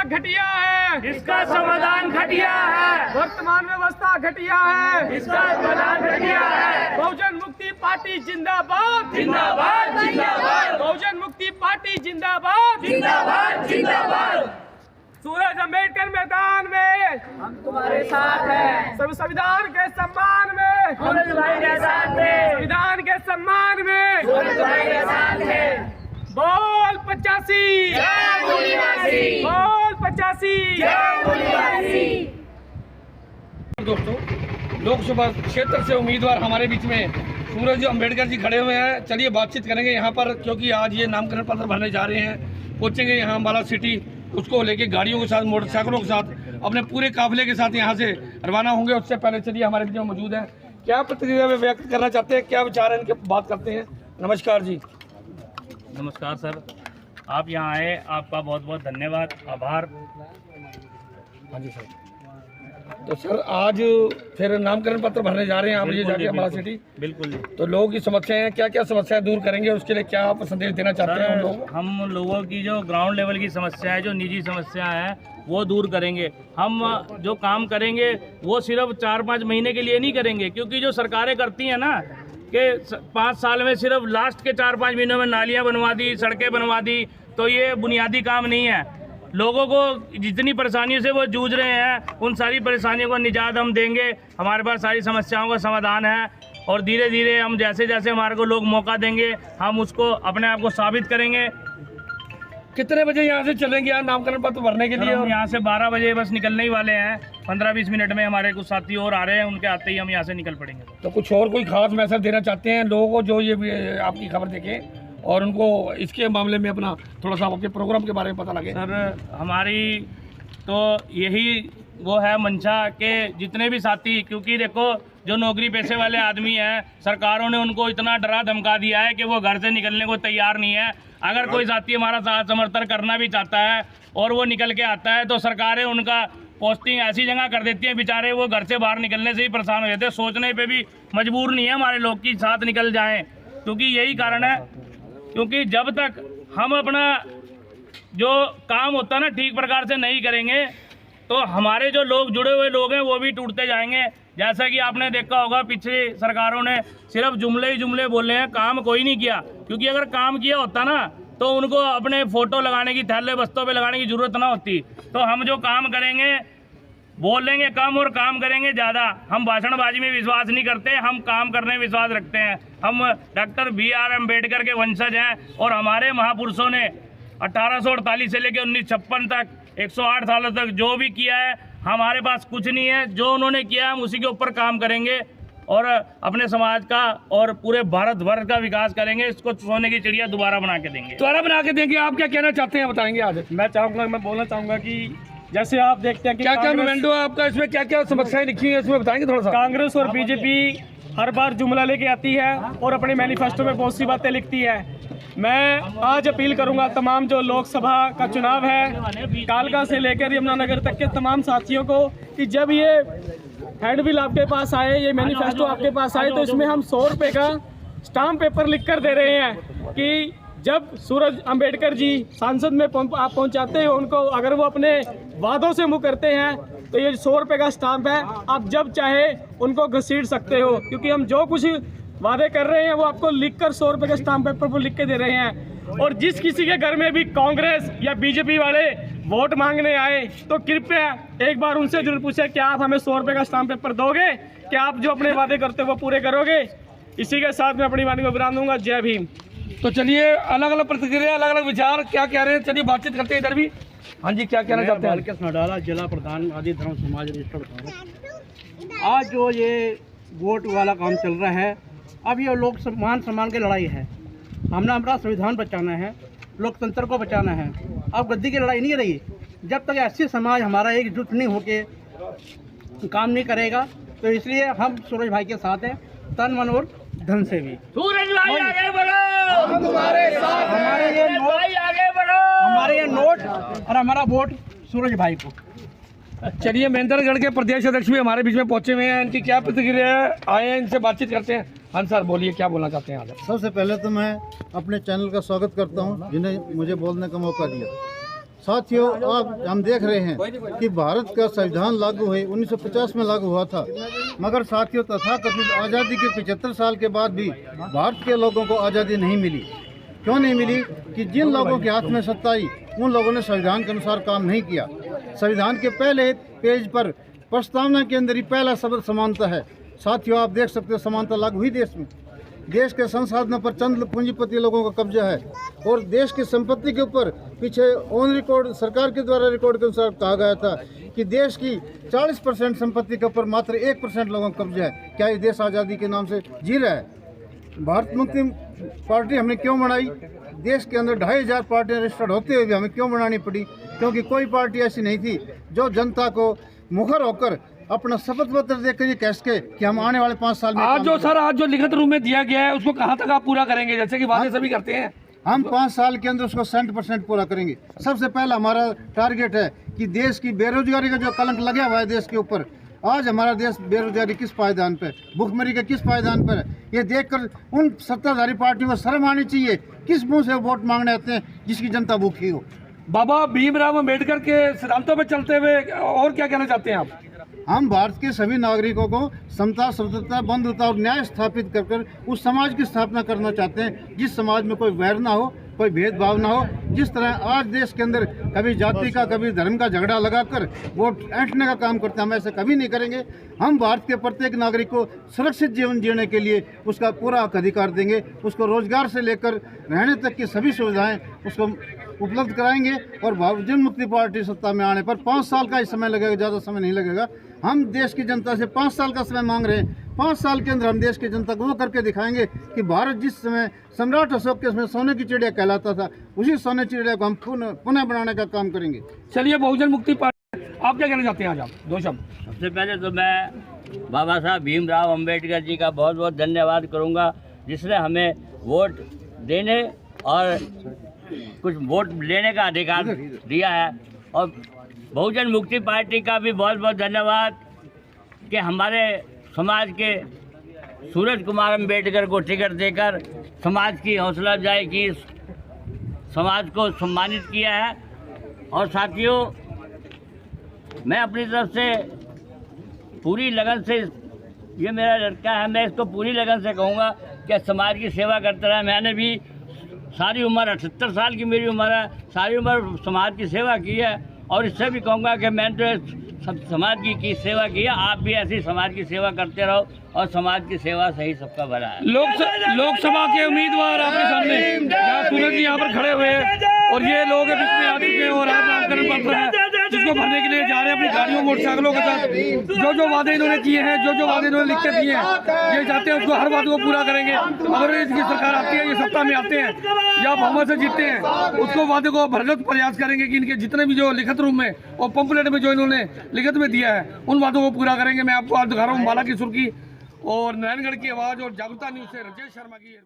घटिया है, इसका समाधान घटिया है। वर्तमान व्यवस्था घटिया है, इसका समाधान घटिया है। बहुजन मुक्ति पार्टी जिंदाबाद, जिंदाबाद जिंदाबाद, बहुजन मुक्ति पार्टी जिंदाबाद, जिंदाबाद जिंदाबाद। सूरज अम्बेडकर मैदान में हम तुम्हारे साथ हैं, संविधान के सम्मान में, सूरज भाई के साथ हैं, संविधान के सम्मान में, सूरज भाई के साथ हैं। बोल 85, जय मूलीवासी, बोल 85। जय मूलीवासी। दोस्तों, लोकसभा क्षेत्र से उम्मीदवार हमारे बीच में सूरज अम्बेडकर जी खड़े हुए हैं। चलिए बातचीत करेंगे यहाँ पर, क्योंकि आज ये नामांकन पत्र भरने जा रहे हैं। पहुँचेंगे यहाँ अम्बाला सिटी, उसको लेके गाड़ियों के साथ, मोटरसाइकिलों के साथ, अपने पूरे काफिले के साथ यहाँ से रवाना होंगे। उससे पहले चलिए हमारे बीच में मौजूद हैं, क्या प्रतिक्रिया व्यक्त करना चाहते हैं, क्या विचार है इनके, बात करते हैं। नमस्कार जी। नमस्कार सर, आप यहाँ आए, आपका बहुत बहुत धन्यवाद, आभार। हाँ जी सर। तो सर आज फिर नामकरण पत्र भरने जा रहे हैं आप, ये जाके अम्बाला सिटी। बिल्कुल जी। तो लोगों की समस्याएं हैं, क्या क्या समस्याएं दूर करेंगे, उसके लिए क्या आप संदेश देना चाहते हैं उन लोगों को? हम लोगों की जो ग्राउंड लेवल की समस्या है, जो निजी समस्या है, वो दूर करेंगे। हम जो काम करेंगे वो सिर्फ 4-5 महीने के लिए नहीं करेंगे, क्योंकि जो सरकारें करती हैं ना कि 5 साल में सिर्फ लास्ट के 4-5 महीनों में नालियाँ बनवा दी, सड़कें बनवा दी, तो ये बुनियादी काम नहीं है। लोगों को जितनी परेशानियों से वो जूझ रहे हैं, उन सारी परेशानियों को निजात हम देंगे। हमारे पास सारी समस्याओं का समाधान है, और धीरे धीरे हम जैसे जैसे हमारे को लोग मौका देंगे, हम उसको अपने आप को साबित करेंगे। कितने बजे यहाँ से चलेंगे यार नामकरण पत्र भरने के लिए? हम यहाँ से 12 बजे बस निकलने ही वाले हैं। 15-20 मिनट में हमारे कुछ साथी और आ रहे हैं, उनके आते ही हम यहाँ से निकल पड़ेंगे। तो कुछ और कोई खास मैसेज देना चाहते हैं लोगों को जो ये आपकी खबर देखें और उनको इसके मामले में अपना थोड़ा सा आपके प्रोग्राम के बारे में पता लगे? सर हमारी तो यही वो है मंशा के जितने भी साथी, क्योंकि देखो जो नौकरी पेशे वाले आदमी हैं, सरकारों ने उनको इतना डरा धमका दिया है कि वो घर से निकलने को तैयार नहीं है। अगर कोई साथी हमारा साथ समर्थन करना भी चाहता है और वो निकल के आता है, तो सरकारें उनका पोस्टिंग ऐसी जगह कर देती हैं, बेचारे वो घर से बाहर निकलने से ही परेशान हो जाते हैं। सोचने पे भी मजबूर नहीं है हमारे लोग कि साथ निकल जाएं, क्योंकि यही कारण है। क्योंकि जब तक हम अपना जो काम होता है ना ठीक प्रकार से नहीं करेंगे, तो हमारे जो लोग जुड़े हुए लोग हैं वो भी टूटते जाएंगे। जैसा कि आपने देखा होगा, पिछली सरकारों ने सिर्फ जुमले ही जुमले बोले हैं, काम कोई नहीं किया। क्योंकि अगर काम किया होता ना, तो उनको अपने फोटो लगाने की, थैले बस्तों पे लगाने की जरूरत ना होती। तो हम जो काम करेंगे, बोलेंगे कम और काम करेंगे ज़्यादा। हम भाषणबाजी में विश्वास नहीं करते, हम काम करने में विश्वास रखते हैं। हम डॉक्टर BR अम्बेडकर के वंशज हैं, और हमारे महापुरुषों ने 1848 से लेकर 1956 तक 108 सालों तक जो भी किया है, हमारे पास कुछ नहीं है। जो उन्होंने किया हम उसी के ऊपर काम करेंगे और अपने समाज का और पूरे भारत वर्ष का विकास करेंगे। इसको सोने की चिड़िया दोबारा बना के देंगे। दोबारा बना के देंगे। आप क्या कहना चाहते हैं, बताएंगे आज? मैं बोलना चाहूँगा कि जैसे आप देखते हैं कि क्या क्या मोमेंटो है आपका, इसमें क्या क्या समस्याएं लिखी हैं, इसमें बताएंगे थोड़ा सा? कांग्रेस और बीजेपी हर बार जुमला लेके आती है और अपने मैनिफेस्टो में बहुत सी बातें लिखती है। मैं आज अपील करूंगा तमाम जो लोकसभा का चुनाव है, कालका से लेकर यमुनानगर तक के तमाम साथियों को, कि जब ये हैंडबिल आपके पास आए, ये मैनिफेस्टो आपके पास आए, तो इसमें हम 100 रुपये का स्टाम्प पेपर लिख कर दे रहे हैं कि जब सूरज अम्बेडकर जी सांसद में आप पहुंचाते हैं उनको, अगर वो अपने वादों से मुँह करते हैं, तो ये 100 रुपये का स्टाम्प है, आप जब चाहे उनको घसीट सकते हो। क्योंकि हम जो कुछ वादे कर रहे हैं वो आपको लिखकर 100 रुपये के स्टाम्प पेपर पर लिख के दे रहे हैं। और जिस किसी के घर में भी कांग्रेस या बीजेपी वाले वोट मांगने आए, तो कृपया एक बार उनसे जरूर पूछे, क्या आप हमें 100 रुपये का स्टाम्प पेपर दोगे? क्या आप जो अपने वादे करते हो वो पूरे करोगे? इसी के साथ मैं अपनी वाणी को विराम दूंगा। जय भीम। तो चलिए, अलग अलग प्रतिक्रिया, अलग अलग विचार क्या कह रहे हैं, चलिए बातचीत करते हैं इधर भी। हाँ जी, क्या कहना चाहते हैं? बालकृष्ण अडाला, जिला प्रधान आदि धर्म समाज रजिस्टर्ड। आज जो ये वोट वाला काम चल रहा है, अब ये लोग मान सम्मान की लड़ाई है। हमने हमारा संविधान बचाना है, लोकतंत्र को बचाना है। अब गद्दी की लड़ाई नहीं रही। जब तक ऐसी समाज हमारा एकजुट नहीं होके काम नहीं करेगा, तो इसलिए हम सूरज भाई के साथ हैं, तन मन और धन से भी। सूरज भाई आगे बढ़ो, हम तुम्हारे साथ, हमारे ये नोट, भाई आगे बढ़ो, हमारे ये नोट और हमारा वोट सूरज भाई को। चलिए, महेंद्रगढ़ के प्रदेश अध्यक्ष भी हमारे बीच में पहुंचे हुए हैं, इनकी क्या प्रतिक्रिया है, आए हैं, इनसे बातचीत करते हैं। हाँ सर, बोलिए, क्या बोलना चाहते हैं? सबसे पहले तो मैं अपने चैनल का स्वागत करता हूं, जिन्हें मुझे बोलने का मौका दिया। साथियों, आप हम देख रहे हैं कि भारत का संविधान लागू हुए 1950 में लागू हुआ था, मगर साथियों तथाकथित आज़ादी के 75 साल के बाद भी भारत के लोगों को आज़ादी नहीं मिली। क्यों नहीं मिली? कि जिन लोगों के हाथ में सत्ता आई उन लोगों ने संविधान के अनुसार काम नहीं किया। संविधान के पहले पेज पर प्रस्तावना के अंदर ही पहला शब्द समानता है। साथियों, आप देख सकते हो समानता लागू हुई देश में। देश के संसाधनों पर चंद पूंजीपति लोगों का कब्जा है और देश की संपत्ति के ऊपर पीछे ऑन रिकॉर्ड सरकार के द्वारा रिकॉर्ड के अनुसार कहा गया था कि देश की 40% संपत्ति के ऊपर मात्र 1% लोगों का कब्जा है। क्या ये देश आज़ादी के नाम से जी रहा है? भारत मुक्ति पार्टी हमने क्यों बनाई? देश के अंदर 2500 पार्टियां रजिस्टर्ड होते हुए भी हमें क्यों बनानी पड़ी? क्योंकि कोई पार्टी ऐसी नहीं थी जो जनता को मुखर होकर अपना शपथ पत्र देकर ये कह सके कि हम आने वाले 5 साल में आज जो लिखित रूप में दिया गया है उसको कहाँ तक आप पूरा करेंगे, जैसे कि वादे सभी करते हैं? हम 5 साल के अंदर उसको 100% पूरा करेंगे। सबसे पहला हमारा टारगेट है कि देश की बेरोजगारी का जो कलंक लगा हुआ है देश के ऊपर, आज हमारा देश बेरोजगारी किस पायदान पर, भूखमरी के किस पायदान पर है, ये देखकर उन सत्ताधारी पार्टियों को शर्म आनी चाहिए। किस मुंह से वोट मांगने आते हैं जिसकी जनता भूखी हो? बाबा भीमराव अम्बेडकर के सिद्धांतों पर चलते हुए और क्या कहना चाहते हैं आप? हम भारत के सभी नागरिकों को समता, स्वतंत्रता, बंधुता और न्याय स्थापित कर उस समाज की स्थापना करना चाहते हैं जिस समाज में कोई वैर ना हो, कोई भेदभाव ना हो। जिस तरह आज देश के अंदर कभी जाति का, कभी धर्म का झगड़ा लगाकर वोट ऐंठने का काम करते हैं, हम ऐसे कभी नहीं करेंगे। हम भारत के प्रत्येक नागरिक को सुरक्षित जीवन जीने के लिए उसका पूरा हक अधिकार देंगे। उसको रोजगार से लेकर रहने तक की सभी सुविधाएं उसको उपलब्ध कराएंगे। और बहुजन मुक्ति पार्टी सत्ता में आने पर 5 साल का ही समय लगेगा, ज़्यादा समय नहीं लगेगा। हम देश की जनता से 5 साल का समय मांग रहे हैं। 5 साल के अंदर हम देश की जनता को वो करके दिखाएंगे कि भारत जिस समय सम्राट अशोक के समय सोने की चिड़िया कहलाता था, उसी सोने की चिड़िया को हम पुनः बनाने का काम करेंगे। चलिए, बहुजन मुक्ति पार्टी, आप क्या कहना चाहते हैं? आज आप 2 शब्द। सबसे पहले तो मैं बाबा साहब भीमराव अम्बेडकर जी का बहुत बहुत धन्यवाद करूंगा, जिसने हमें वोट देने और कुछ वोट लेने का अधिकार दिया है। और बहुजन मुक्ति पार्टी का भी बहुत बहुत धन्यवाद कि हमारे समाज के सूरज कुमार अम्बेडकर को टिकट देकर समाज की हौसला अफजाई की, समाज को सम्मानित किया है। और साथियों, मैं अपनी तरफ से पूरी लगन से, ये मेरा लड़का है, मैं इसको पूरी लगन से कहूँगा कि समाज की सेवा करता रहा। मैंने भी सारी उम्र 78 साल की मेरी उम्र है, सारी उम्र समाज की सेवा की है। और इससे भी कहूँगा कि मैंने तो समाज की सेवा की है, आप भी ऐसी समाज की सेवा करते रहो और समाज की सेवा से ही सबका भला है। लोकसभा के उम्मीदवार आपके सामने सूरज जी यहाँ पर खड़े हुए हैं और ये लोग बीच में आ चुके हैं और आज नामकरण पत्र है जिसको भरने के लिए जा रहे हैं अपनी गाड़ियों मोटरसाइकिलों के साथ। जो वादे इन्होंने किए हैं, जो वादे इन्होंने लिख के दिए हैं, ये चाहते हैं उसको हर बात को पूरा करेंगे। अगर इसकी सरकार आती है, ये सत्ता में आते हैं या बहुमत से जीतते हैं, उसको वादे को भरगत प्रयास करेंगे कि इनके जितने भी जो लिखित रूप में और पंपलेट में जो इन्होंने लिखित में दिया है उन वादों को पूरा करेंगे। मैं आपको आज दिखा रहा हूँ माला की सुर्खी और नारायणगढ़ की आवाज़ और जागरूकता न्यूज़ से राजेश शर्मा की।